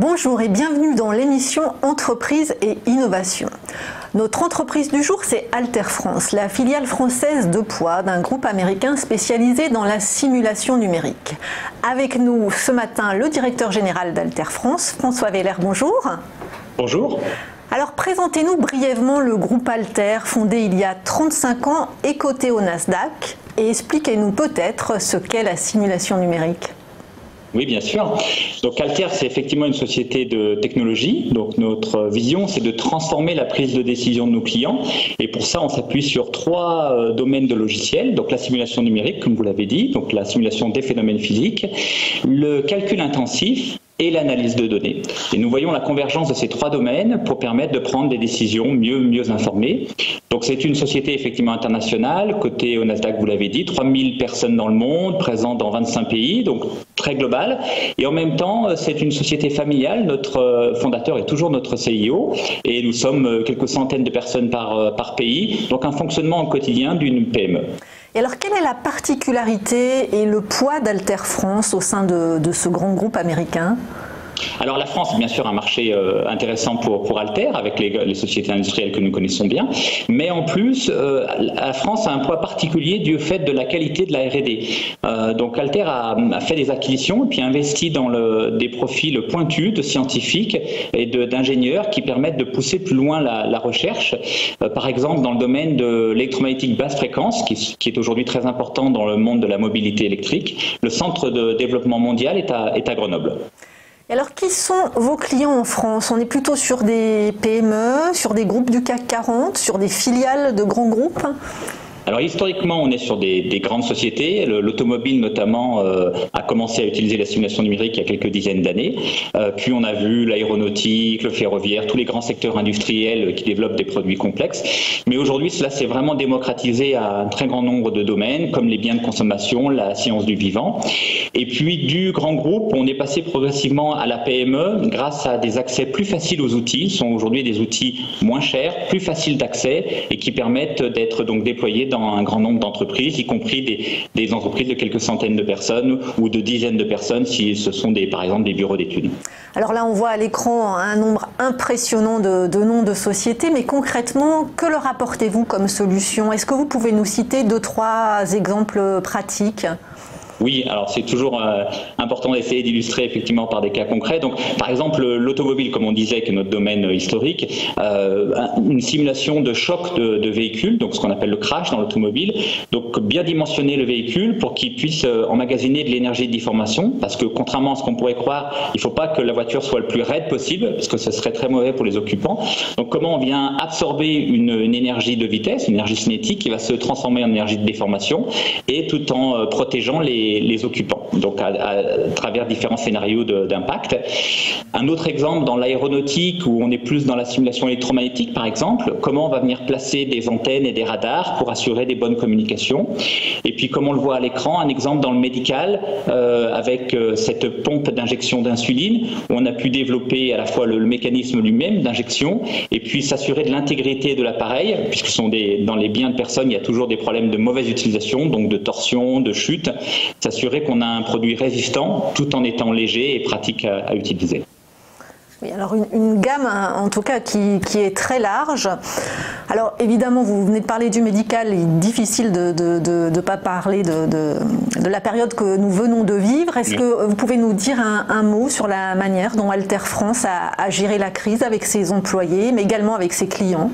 Bonjour et bienvenue dans l'émission Entreprise et Innovation. Notre entreprise du jour, c'est Altair France, la filiale française de poids d'un groupe américain spécialisé dans la simulation numérique. Avec nous ce matin, le directeur général d'Altair France, François Weller, bonjour. Bonjour. Alors présentez-nous brièvement le groupe Altair, fondé il y a 35 ans et coté au Nasdaq, et expliquez-nous peut-être ce qu'est la simulation numérique. Oui, bien sûr. Donc Altair, c'est effectivement une société de technologie. Donc notre vision, c'est de transformer la prise de décision de nos clients. Et pour ça, on s'appuie sur trois domaines de logiciels. Donc la simulation numérique, comme vous l'avez dit, donc la simulation des phénomènes physiques, le calcul intensif et l'analyse de données. Et nous voyons la convergence de ces trois domaines pour permettre de prendre des décisions mieux informées. Donc c'est une société effectivement internationale, cotée au Nasdaq, vous l'avez dit, 3000 personnes dans le monde, présentes dans 25 pays, donc très globale. Et en même temps, c'est une société familiale. Notre fondateur est toujours notre CIO et nous sommes quelques centaines de personnes par pays. Donc un fonctionnement au quotidien d'une PME. Et alors, quelle est la particularité et le poids d'Altair France au sein de ce grand groupe américain ? Alors la France est bien sûr un marché intéressant pour Altair, avec les sociétés industrielles que nous connaissons bien, mais en plus, la France a un poids particulier du fait de la qualité de la R&D. Donc Altair a fait des acquisitions et puis investi dans des profils pointus de scientifiques et d'ingénieurs qui permettent de pousser plus loin la recherche. Par exemple, dans le domaine de l'électromagnétique basse fréquence, qui est aujourd'hui très important dans le monde de la mobilité électrique, le centre de développement mondial est à Grenoble. Alors, qui sont vos clients en France? On est plutôt sur des PME, sur des groupes du CAC 40, sur des filiales de grands groupes? Alors historiquement, on est sur des grandes sociétés. L'automobile notamment a commencé à utiliser la simulation numérique il y a quelques dizaines d'années. Puis on a vu l'aéronautique, le ferroviaire, tous les grands secteurs industriels qui développent des produits complexes. Mais aujourd'hui, cela s'est vraiment démocratisé à un très grand nombre de domaines, comme les biens de consommation, la science du vivant. Et puis du grand groupe, on est passé progressivement à la PME grâce à des accès plus faciles aux outils. Ce sont aujourd'hui des outils moins chers, plus faciles d'accès et qui permettent d'être donc déployés dans un grand nombre d'entreprises, y compris des entreprises de quelques centaines de personnes ou de dizaines de personnes si ce sont par exemple des bureaux d'études. Alors là, on voit à l'écran un nombre impressionnant de noms de sociétés, mais concrètement, que leur apportez-vous comme solution? Est-ce que vous pouvez nous citer 2-3 exemples pratiques? Oui, alors c'est toujours important d'essayer d'illustrer effectivement par des cas concrets. Donc, par exemple, l'automobile, comme on disait, qui est notre domaine historique, une simulation de choc de véhicule, donc ce qu'on appelle le crash dans l'automobile. Donc, bien dimensionner le véhicule pour qu'il puisse emmagasiner de l'énergie de déformation, parce que contrairement à ce qu'on pourrait croire, il ne faut pas que la voiture soit le plus raide possible, parce que ce serait très mauvais pour les occupants. Donc, comment on vient absorber une énergie de vitesse, une énergie cinétique qui va se transformer en énergie de déformation, et tout en protégeant les occupants, donc à travers différents scénarios d'impact. Un autre exemple dans l'aéronautique, où on est plus dans la simulation électromagnétique par exemple, comment on va venir placer des antennes et des radars pour assurer des bonnes communications. Et puis comme on le voit à l'écran, un exemple dans le médical, avec cette pompe d'injection d'insuline, où on a pu développer à la fois le mécanisme lui-même d'injection, et puis s'assurer de l'intégrité de l'appareil, puisque dans les biens de personnes, il y a toujours des problèmes de mauvaise utilisation, donc de torsion, de chute, s'assurer qu'on a un produit résistant tout en étant léger et pratique à utiliser. Oui, alors une gamme en tout cas qui est très large. Alors évidemment, vous venez de parler du médical, il est difficile de ne pas parler de la période que nous venons de vivre. Est-ce que vous pouvez nous dire un mot sur la manière dont Altair France a géré la crise avec ses employés, mais également avec ses clients ?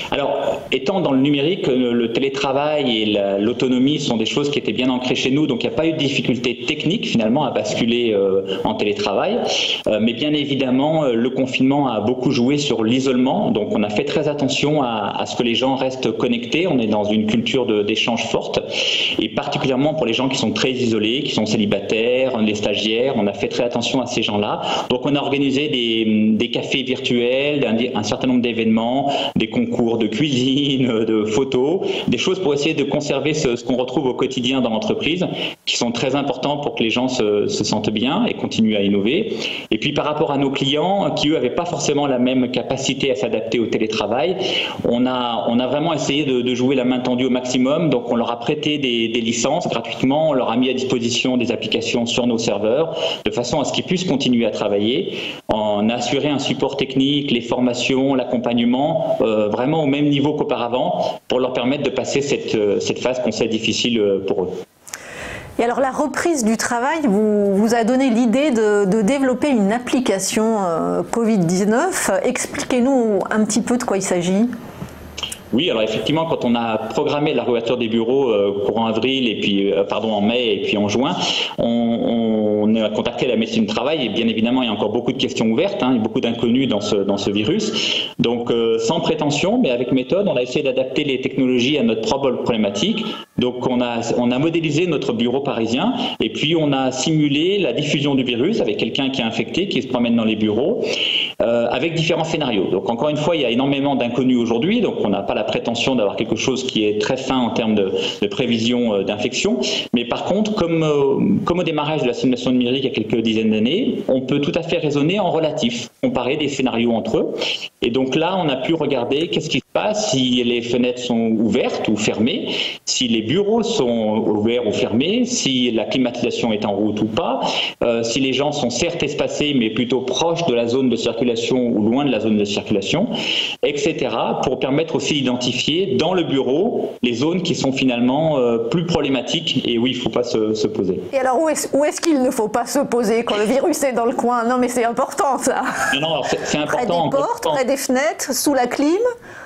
Alors, étant dans le numérique, le télétravail et l'autonomie sont des choses qui étaient bien ancrées chez nous, donc il n'y a pas eu de difficulté technique finalement à basculer en télétravail. Mais bien évidemment, le confinement a beaucoup joué sur l'isolement, donc on a fait très attention à ce que les gens restent connectés. On est dans une culture d'échange forte, et particulièrement pour les gens qui sont très isolés, qui sont célibataires, les stagiaires, on a fait très attention à ces gens-là. Donc on a organisé des cafés virtuels, un certain nombre d'événements, des concours concours de cuisine, de photos, des choses pour essayer de conserver ce qu'on retrouve au quotidien dans l'entreprise, qui sont très importants pour que les gens se sentent bien et continuent à innover. Et puis par rapport à nos clients, qui eux n'avaient pas forcément la même capacité à s'adapter au télétravail, on a vraiment essayé de jouer la main tendue au maximum. Donc on leur a prêté des licences gratuitement, on leur a mis à disposition des applications sur nos serveurs, de façon à ce qu'ils puissent continuer à travailler. On a assuré un support technique, les formations, l'accompagnement, vraiment au même niveau qu'auparavant, pour leur permettre de passer cette phase qu'on sait difficile pour eux. Et alors la reprise du travail vous a donné l'idée de développer une application Covid-19. Expliquez-nous un petit peu de quoi il s'agit. Oui, alors effectivement, quand on a programmé la réouverture des bureaux courant avril et puis en mai et puis en juin, on a contacté la médecine du travail et bien évidemment il y a encore beaucoup de questions ouvertes, il y a beaucoup d'inconnus dans ce virus. Donc sans prétention, mais avec méthode, on a essayé d'adapter les technologies à notre propre problématique. Donc on a modélisé notre bureau parisien et puis on a simulé la diffusion du virus avec quelqu'un qui est infecté, qui se promène dans les bureaux, avec différents scénarios. Donc encore une fois, il y a énormément d'inconnus aujourd'hui, donc on n'a pas la prétention d'avoir quelque chose qui est très fin en termes de prévision d'infection. Mais par contre, comme au démarrage de la simulation numérique il y a quelques dizaines d'années, on peut tout à fait raisonner en relatif, comparer des scénarios entre eux. Et donc là, on a pu regarder qu'est-ce qui se passe si les fenêtres sont ouvertes ou fermées, si les bureaux sont ouverts ou fermés, si la climatisation est en route ou pas, si les gens sont certes espacés mais plutôt proches de la zone de circulation ou loin de la zone de circulation, etc. pour permettre aussi d'identifier dans le bureau les zones qui sont finalement plus problématiques et où il ne faut pas se poser. Et alors où est-ce qu'il ne faut pas se poser quand le virus est dans le coin? Non mais c'est important ça. Non, c'est important. Près des portes, près des fenêtres, sous la clim?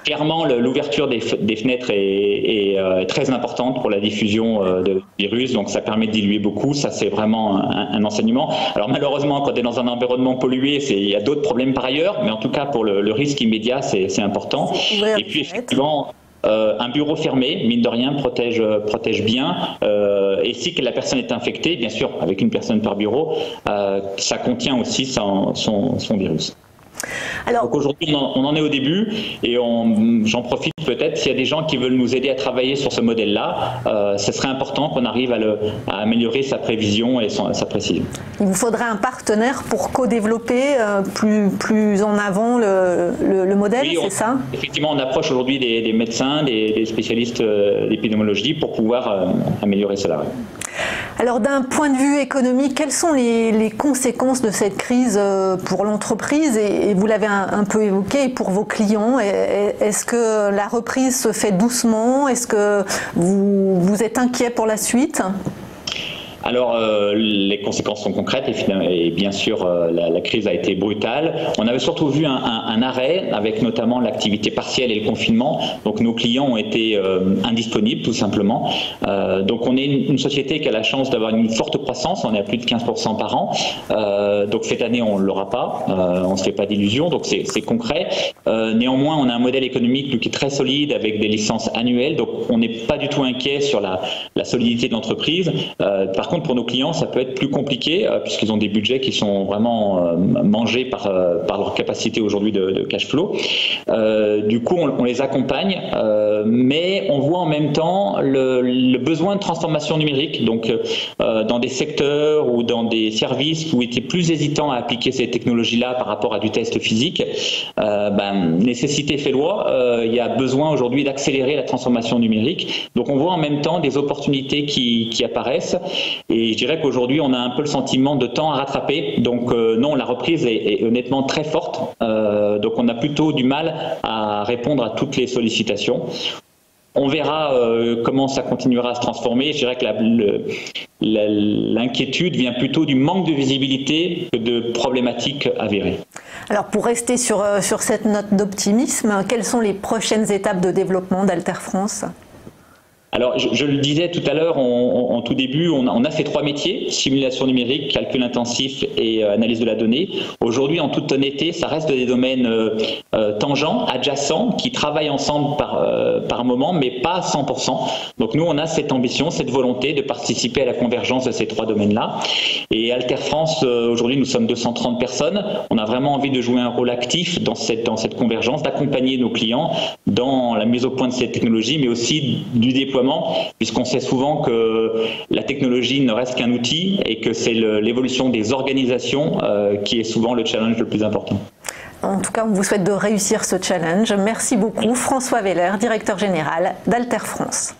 Clairement, l'ouverture des fenêtres est très importante pour la diffusion de virus, donc ça permet de diluer beaucoup, ça c'est vraiment un enseignement. Alors malheureusement, quand on est dans un environnement pollué, il y a d'autres problèmes par ailleurs, mais en tout cas pour le risque immédiat, c'est important. Et puis effectivement, un bureau fermé, mine de rien, protège bien. Et si la personne est infectée, bien sûr, avec une personne par bureau, ça contient aussi son virus. Alors, donc aujourd'hui, on en est au début et j'en profite peut-être s'il y a des gens qui veulent nous aider à travailler sur ce modèle-là, ce serait important qu'on arrive à améliorer sa prévision et sa précision. Il vous faudrait un partenaire pour co-développer plus en avant le modèle, oui, c'est ça? Effectivement, on approche aujourd'hui des médecins, des spécialistes d'épidémiologie pour pouvoir améliorer cela. Alors d'un point de vue économique, quelles sont les conséquences de cette crise pour l'entreprise et vous l'avez un peu évoqué pour vos clients? Est-ce que la reprise se fait doucement? Est-ce que vous êtes inquiet pour la suite? Alors, les conséquences sont concrètes et bien sûr, la crise a été brutale. On avait surtout vu un arrêt avec notamment l'activité partielle et le confinement. Donc, nos clients ont été indisponibles tout simplement. Donc, on est une société qui a la chance d'avoir une forte croissance. On est à plus de 15% par an. Donc, cette année, on ne l'aura pas. On ne se fait pas d'illusions. Donc, c'est concret. Néanmoins, on a un modèle économique qui est très solide avec des licences annuelles. Donc, on n'est pas du tout inquiet sur la solidité de l'entreprise. Par contre, pour nos clients, ça peut être plus compliqué puisqu'ils ont des budgets qui sont vraiment mangés par leur capacité aujourd'hui de cash flow. Du coup, on les accompagne, mais on voit en même temps le besoin de transformation numérique. Donc, dans des secteurs ou dans des services où ils étaient plus hésitants à appliquer ces technologies-là par rapport à du test physique, nécessité fait loi. Il y a besoin aujourd'hui d'accélérer la transformation numérique. Donc, on voit en même temps des opportunités qui apparaissent. Et je dirais qu'aujourd'hui, on a un peu le sentiment de temps à rattraper. Donc non, la reprise est honnêtement très forte. Donc on a plutôt du mal à répondre à toutes les sollicitations. On verra comment ça continuera à se transformer. Je dirais que l'inquiétude vient plutôt du manque de visibilité que de problématiques avérées. Alors pour rester sur cette note d'optimisme, quelles sont les prochaines étapes de développement d'Alter France ? Alors, je le disais tout à l'heure en tout début, on a ces 3 métiers, simulation numérique, calcul intensif et analyse de la donnée. Aujourd'hui, en toute honnêteté, ça reste des domaines tangents, adjacents, qui travaillent ensemble par moment, mais pas à 100%. Donc nous, on a cette ambition, cette volonté de participer à la convergence de ces 3 domaines-là. Et Alter France, aujourd'hui, nous sommes 230 personnes. On a vraiment envie de jouer un rôle actif dans cette convergence, d'accompagner nos clients dans la mise au point de ces technologies, mais aussi du déploiement, puisqu'on sait souvent que la technologie ne reste qu'un outil et que c'est l'évolution des organisations qui est souvent le challenge le plus important. En tout cas, on vous souhaite de réussir ce challenge. Merci beaucoup, François Weller, directeur général d'Alter France.